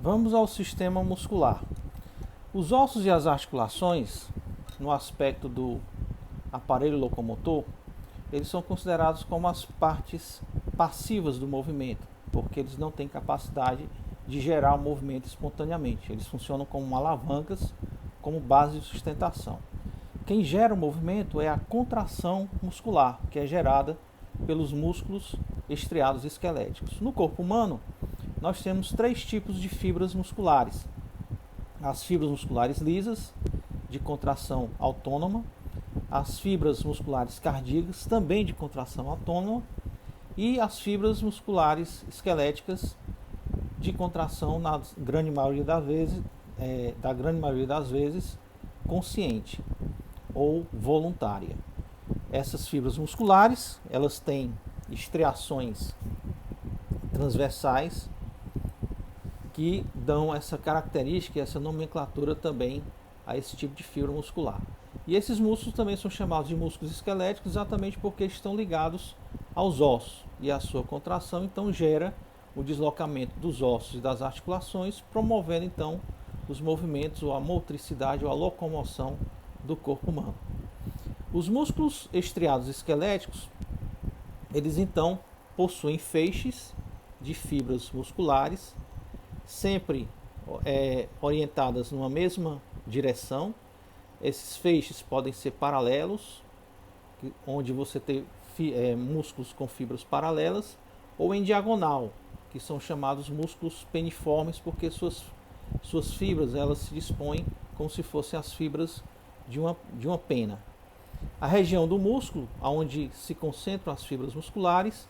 Vamos ao sistema muscular. Os ossos e as articulações, no aspecto do aparelho locomotor, eles são considerados como as partes passivas do movimento, porque eles não têm capacidade de gerar o movimento espontaneamente. Eles funcionam como alavancas, como base de sustentação. Quem gera o movimento é a contração muscular, que é gerada pelos músculos estriados esqueléticos. No corpo humano, nós temos três tipos de fibras musculares. As fibras musculares lisas, de contração autônoma, as fibras musculares cardíacas, também de contração autônoma, e as fibras musculares esqueléticas, de contração, na grande maioria das vezes, consciente ou voluntária. Essas fibras musculares, elas têm estriações transversais que dão essa característica, essa nomenclatura também a esse tipo de fibra muscular. E esses músculos também são chamados de músculos esqueléticos exatamente porque estão ligados aos ossos, e a sua contração então gera o deslocamento dos ossos e das articulações, promovendo então os movimentos ou a motricidade ou a locomoção do corpo humano. Os músculos estriados esqueléticos, eles então possuem feixes de fibras musculares, sempre orientadas numa mesma direção. Esses feixes podem ser paralelos, onde você tem músculos com fibras paralelas, ou em diagonal, que são chamados músculos peniformes, porque suas fibras elas se dispõem como se fossem as fibras de uma pena. A região do músculo, onde se concentram as fibras musculares,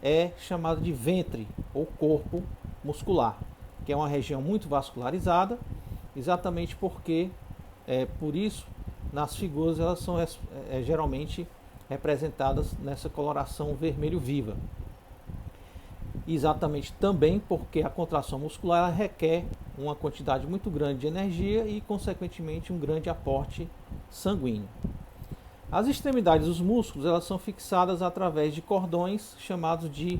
é chamada de ventre ou corpo muscular, que é uma região muito vascularizada, exatamente porque, por isso, nas figuras elas são geralmente representadas nessa coloração vermelho viva. Exatamente também porque a contração muscular ela requer uma quantidade muito grande de energia e, consequentemente, um grande aporte sanguíneo. As extremidades dos músculos elas são fixadas através de cordões chamados de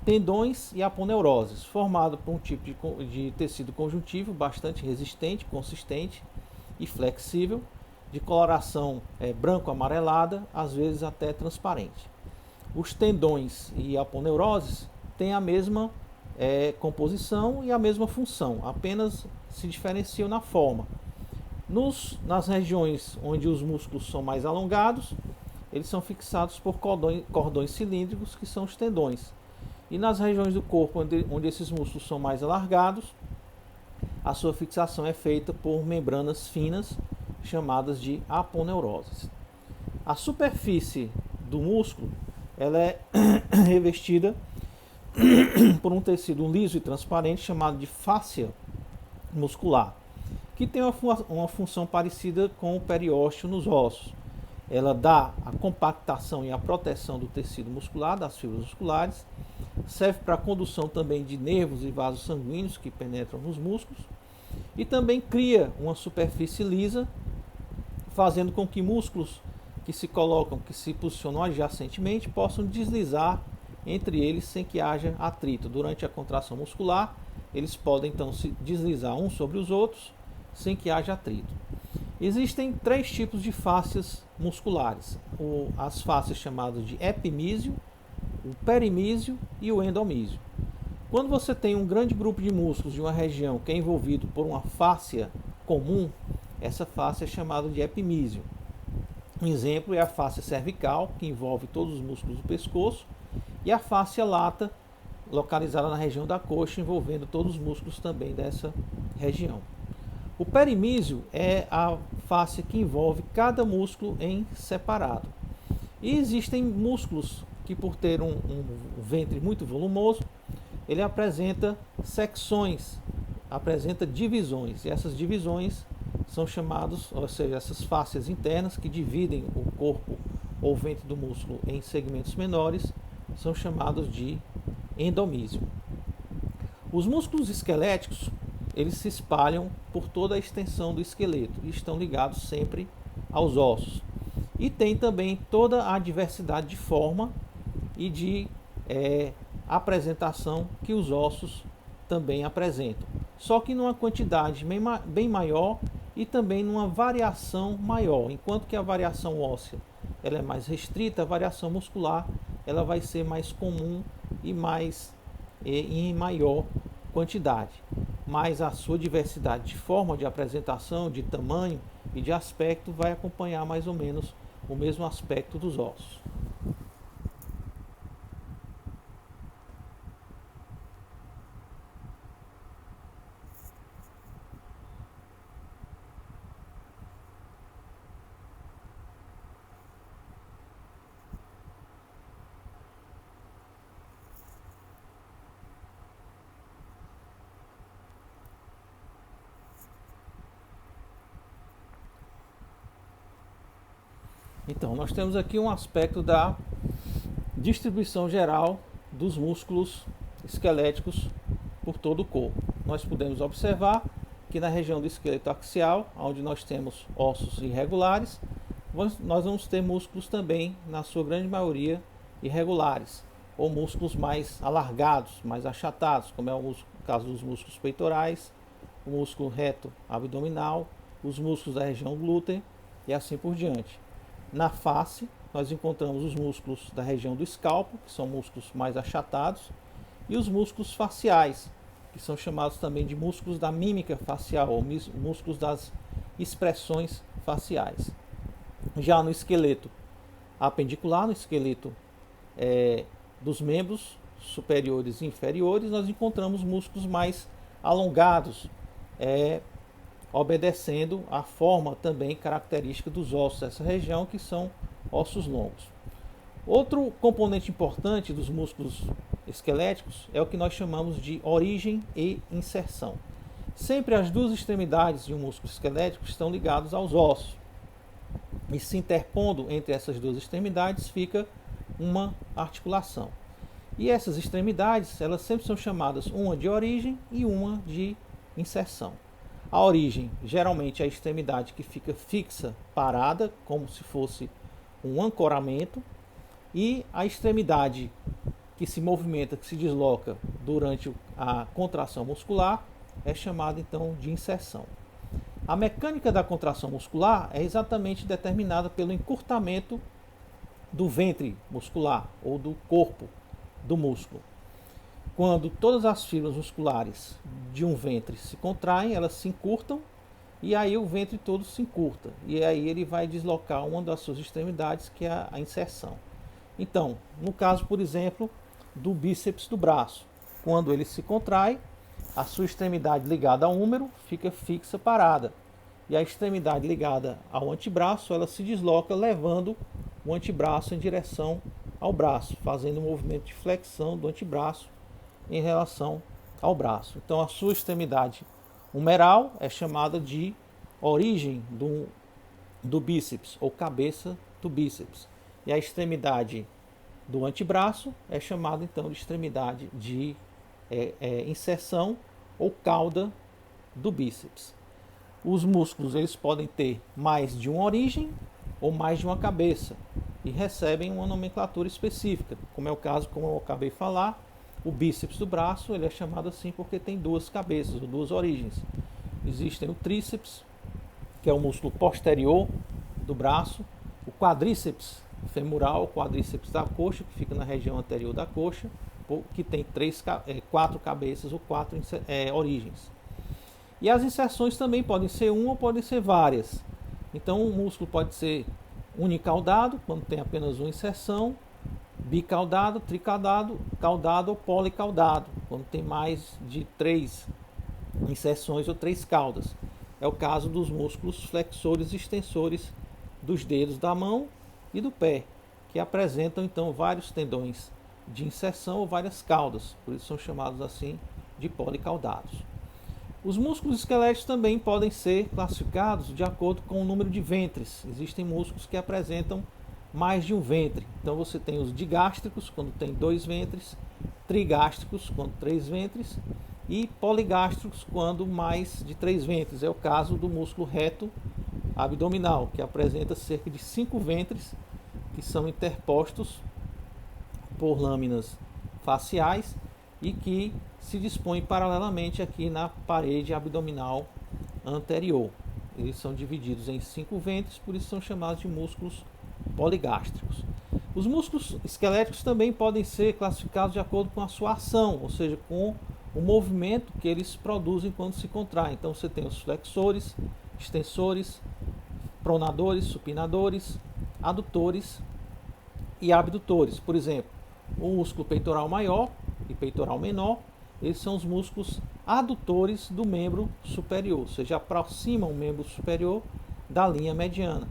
tendões e aponeuroses, formado por um tipo de tecido conjuntivo bastante resistente, consistente e flexível, de coloração branco-amarelada, às vezes até transparente. Os tendões e aponeuroses têm a mesma composição e a mesma função, apenas se diferenciam na forma. Nas regiões onde os músculos são mais alongados, eles são fixados por cordões cilíndricos, que são os tendões. E nas regiões do corpo onde esses músculos são mais alargados, a sua fixação é feita por membranas finas, chamadas de aponeuroses. A superfície do músculo ela é revestida por um tecido liso e transparente chamado de fáscia muscular, que tem uma função parecida com o periósteo nos ossos. Ela dá a compactação e a proteção do tecido muscular, das fibras musculares, serve para a condução também de nervos e vasos sanguíneos que penetram nos músculos, e também cria uma superfície lisa, fazendo com que músculos que se posicionam adjacentemente, possam deslizar entre eles sem que haja atrito. Durante a contração muscular, eles podem então se deslizar uns sobre os outros, sem que haja atrito. Existem três tipos de fáscias musculares: as fáscias chamadas de epimísio, o perimísio e o endomísio. Quando você tem um grande grupo de músculos de uma região que é envolvido por uma fáscia comum, essa fáscia é chamada de epimísio. Um exemplo é a fáscia cervical, que envolve todos os músculos do pescoço, e a fáscia lata, localizada na região da coxa, envolvendo todos os músculos também dessa região. O perimísio é a fáscia que envolve cada músculo em separado. E existem músculos que, por ter um ventre muito volumoso, ele apresenta secções, apresenta divisões, e essas divisões são chamados, ou seja, essas fáscias internas que dividem o corpo ou ventre do músculo em segmentos menores, são chamados de endomísio. Os músculos esqueléticos, eles se espalham por toda a extensão do esqueleto e estão ligados sempre aos ossos. E tem também toda a diversidade de forma e de apresentação que os ossos também apresentam, só que numa quantidade bem maior e também numa variação maior. Enquanto que a variação óssea ela é mais restrita, a variação muscular ela vai ser mais comum e em maior quantidade. Mas a sua diversidade de forma de apresentação, de tamanho e de aspecto vai acompanhar mais ou menos o mesmo aspecto dos ossos. Então, nós temos aqui um aspecto da distribuição geral dos músculos esqueléticos por todo o corpo. Nós podemos observar que na região do esqueleto axial, onde nós temos ossos irregulares, nós vamos ter músculos também, na sua grande maioria, irregulares, ou músculos mais alargados, mais achatados, como é o caso dos músculos peitorais, o músculo reto abdominal, os músculos da região glútea e assim por diante. Na face, nós encontramos os músculos da região do escalpo, que são músculos mais achatados, e os músculos faciais, que são chamados também de músculos da mímica facial, ou músculos das expressões faciais. Já no esqueleto apendicular, no esqueleto dos membros superiores e inferiores, nós encontramos músculos mais alongados, obedecendo à forma também característica dos ossos dessa região, que são ossos longos. Outro componente importante dos músculos esqueléticos é o que nós chamamos de origem e inserção. Sempre as duas extremidades de um músculo esquelético estão ligadas aos ossos, e se interpondo entre essas duas extremidades fica uma articulação. E essas extremidades, elas sempre são chamadas uma de origem e uma de inserção. A origem, geralmente, é a extremidade que fica fixa, parada, como se fosse um ancoramento, e a extremidade que se movimenta, que se desloca durante a contração muscular, é chamada então de inserção. A mecânica da contração muscular é exatamente determinada pelo encurtamento do ventre muscular ou do corpo do músculo. Quando todas as fibras musculares de um ventre se contraem, elas se encurtam e aí o ventre todo se encurta. E aí ele vai deslocar uma das suas extremidades, que é a inserção. Então, no caso, por exemplo, do bíceps do braço, quando ele se contrai, a sua extremidade ligada ao húmero fica fixa, parada. E a extremidade ligada ao antebraço, ela se desloca, levando o antebraço em direção ao braço, fazendo um movimento de flexão do antebraço em relação ao braço. Então a sua extremidade humeral é chamada de origem do bíceps, ou cabeça do bíceps. E a extremidade do antebraço é chamada então de extremidade de inserção ou cauda do bíceps. Os músculos eles podem ter mais de uma origem ou mais de uma cabeça e recebem uma nomenclatura específica, como é o caso, como eu acabei de falar, o bíceps do braço ele é chamado assim porque tem duas cabeças, ou duas origens. Existem o tríceps, que é o músculo posterior do braço, o quadríceps femoral, o quadríceps da coxa, que fica na região anterior da coxa, que tem quatro cabeças ou quatro origens. E as inserções também podem ser uma ou podem ser várias. Então o músculo pode ser unicaudado, quando tem apenas uma inserção, bicaudado, tricaudado, caudado ou policaudado, quando tem mais de 3 inserções ou 3 caudas. É o caso dos músculos flexores e extensores dos dedos da mão e do pé, que apresentam então vários tendões de inserção ou várias caudas, por isso são chamados assim de policaudados. Os músculos esqueléticos também podem ser classificados de acordo com o número de ventres. Existem músculos que apresentam mais de um ventre. Então você tem os digástricos, quando tem 2 ventres, trigástricos, quando 3 ventres, e poligástricos, quando mais de 3 ventres. É o caso do músculo reto abdominal, que apresenta cerca de 5 ventres, que são interpostos por lâminas faciais e que se dispõem paralelamente aqui na parede abdominal anterior. Eles são divididos em 5 ventros, por isso são chamados de músculos poligástricos. Os músculos esqueléticos também podem ser classificados de acordo com a sua ação, ou seja, com o movimento que eles produzem quando se contraem. Então você tem os flexores, extensores, pronadores, supinadores, adutores e abdutores. Por exemplo, o músculo peitoral maior e peitoral menor, eles são os músculos adutores do membro superior, ou seja, aproximam o membro superior da linha mediana.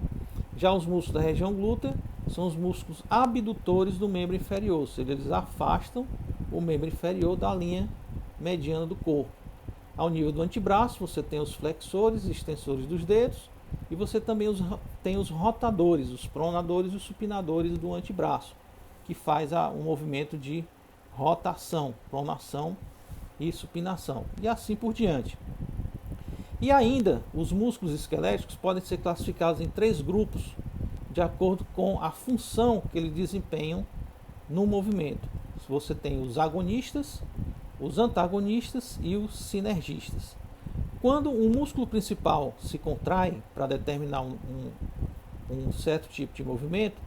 Já os músculos da região glútea são os músculos abdutores do membro inferior, ou seja, eles afastam o membro inferior da linha mediana do corpo. Ao nível do antebraço, você tem os flexores e extensores dos dedos, e você também tem os rotadores, os pronadores e os supinadores do antebraço, que faz um movimento de rotação, pronação e supinação, e assim por diante. E ainda, os músculos esqueléticos podem ser classificados em 3 grupos, de acordo com a função que eles desempenham no movimento. Você tem os agonistas, os antagonistas e os sinergistas. Quando um músculo principal se contrai para determinar um certo tipo de movimento,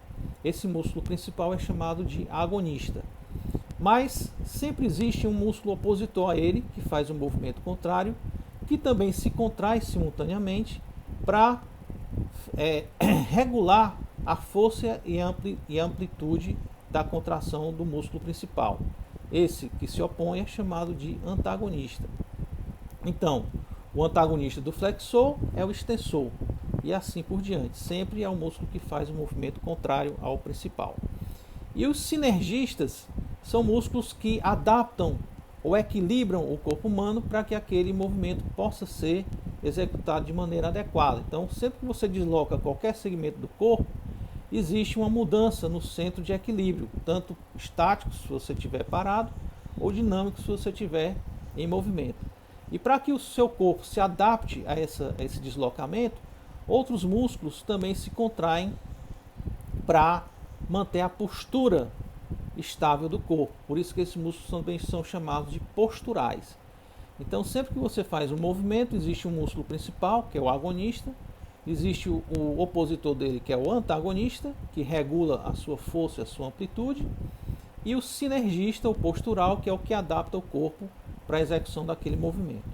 esse músculo principal é chamado de agonista. Mas sempre existe um músculo opositor a ele, que faz um movimento contrário, que também se contrai simultaneamente para regular a força e a amplitude da contração do músculo principal. Esse que se opõe é chamado de antagonista. Então, o antagonista do flexor é o extensor, e assim por diante. Sempre é o músculo que faz o movimento contrário ao principal. E os sinergistas são músculos que adaptam ou equilibram o corpo humano para que aquele movimento possa ser executado de maneira adequada. Então, sempre que você desloca qualquer segmento do corpo, existe uma mudança no centro de equilíbrio, tanto estático, se você estiver parado, ou dinâmico, se você estiver em movimento. E para que o seu corpo se adapte a esse deslocamento, outros músculos também se contraem para manter a postura estável do corpo. Por isso que esses músculos também são chamados de posturais. Então, sempre que você faz um movimento, existe um músculo principal, que é o agonista, existe o opositor dele, que é o antagonista, que regula a sua força e a sua amplitude, e o sinergista, o postural, que é o que adapta o corpo para a execução daquele movimento.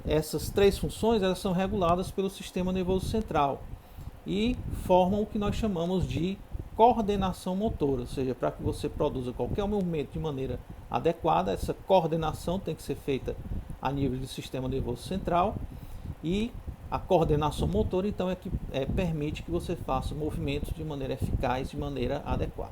Essas 3 funções elas são reguladas pelo sistema nervoso central e formam o que nós chamamos de coordenação motora, ou seja, para que você produza qualquer movimento de maneira adequada, essa coordenação tem que ser feita a nível do sistema nervoso central, e a coordenação motora então é que permite que você faça movimentos de maneira eficaz, de maneira adequada.